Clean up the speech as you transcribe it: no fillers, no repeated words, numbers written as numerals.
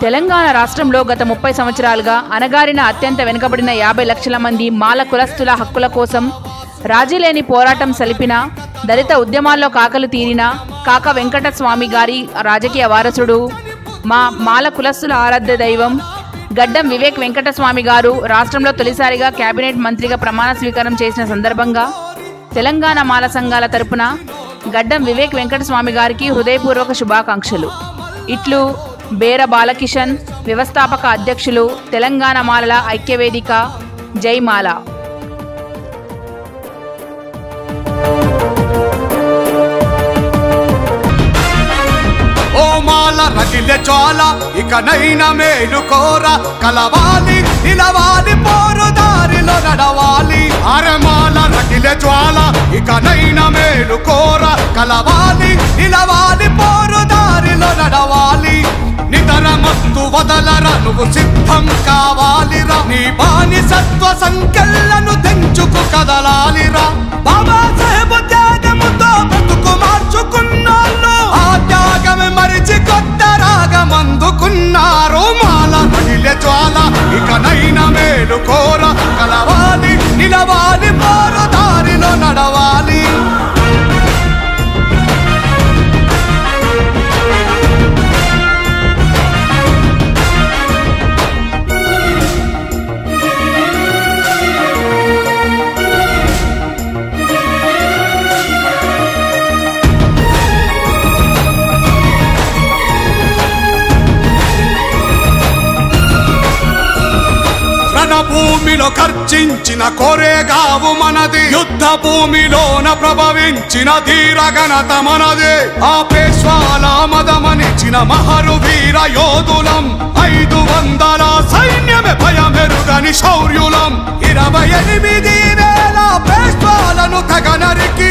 తెలంగాణ రాష్ట్రంలో గత 30 సంవత్సరాలుగా అణగారిన అత్యంత వెనుకబడిన 50 లక్షల మంది మాల కులస్తుల హక్కుల కోసం రాజీలేని పోరాటం సలిపిన దళిత ఉద్యమాల్లో కాకలు తీరిన కాక వెంకటస్వామి గారి రాజకీయ వారసుడు మా మాల కులస్తుల ఆరాధ్య దైవం గడ్డం వివేక్ వెంకటస్వామి గారు రాష్ట్రంలో తొలిసారిగా కేబినెట్ మంత్రిగా ప్రమాణ స్వీకారం చేసిన సందర్భంగా తెలంగాణ మాల సంఘాల తరపున గడ్డం వివేక్ వెంకటస్వామి గారికి హృదయపూర్వక శుభాకాంక్షలు. ఇట్లు బేర బాలకిషన్, వ్యవస్థాపక అధ్యక్షులు, తెలంగాణ మాలల ఐక్యవేదిక, జై మాల. ఓ మాల రగిలే జ్వాల ఇకనైనా మేలు కోర, కలవాలి నిలవాలి పోరు దారిలో నడవాలి. అరమాల రగిలే జ్వాల ఇకనైనా మేలు కోర, కలవాలి నిలవాలి పోరు దారిలో నడవాలి. నితర మత్తు వదలరా, నువ్వు సిద్ధం కావాలిరా, నీ బానిసత్వ సంఖ్యలను తెంచుకు కదలాలిరా. బాబా సాహెబ్ త్యాగముతో బ్రతుకు మార్చుకున్నాళ్ళు, ఆ త్యాగమే మరిచి కొత్త రాగమందుకున్నారు. మాల రగిలే జ్వాల ఇకనైనా మేలు కోర, కలవాలి నిలవాలి పోరు దారిలో నడవాలి. భూమిలో ఖర్చించిన కోరేగావు మనది, యుద్ధ భూమిలోన ప్రభవించిన ధీరగణత మనది. ఆ పేష్వాల మదమనిచిన మహరు వీర యోధులం, 500 సైన్యమే భయమెరుగని శౌర్యులం. 28,000 పేష్వాలను తెగనరికి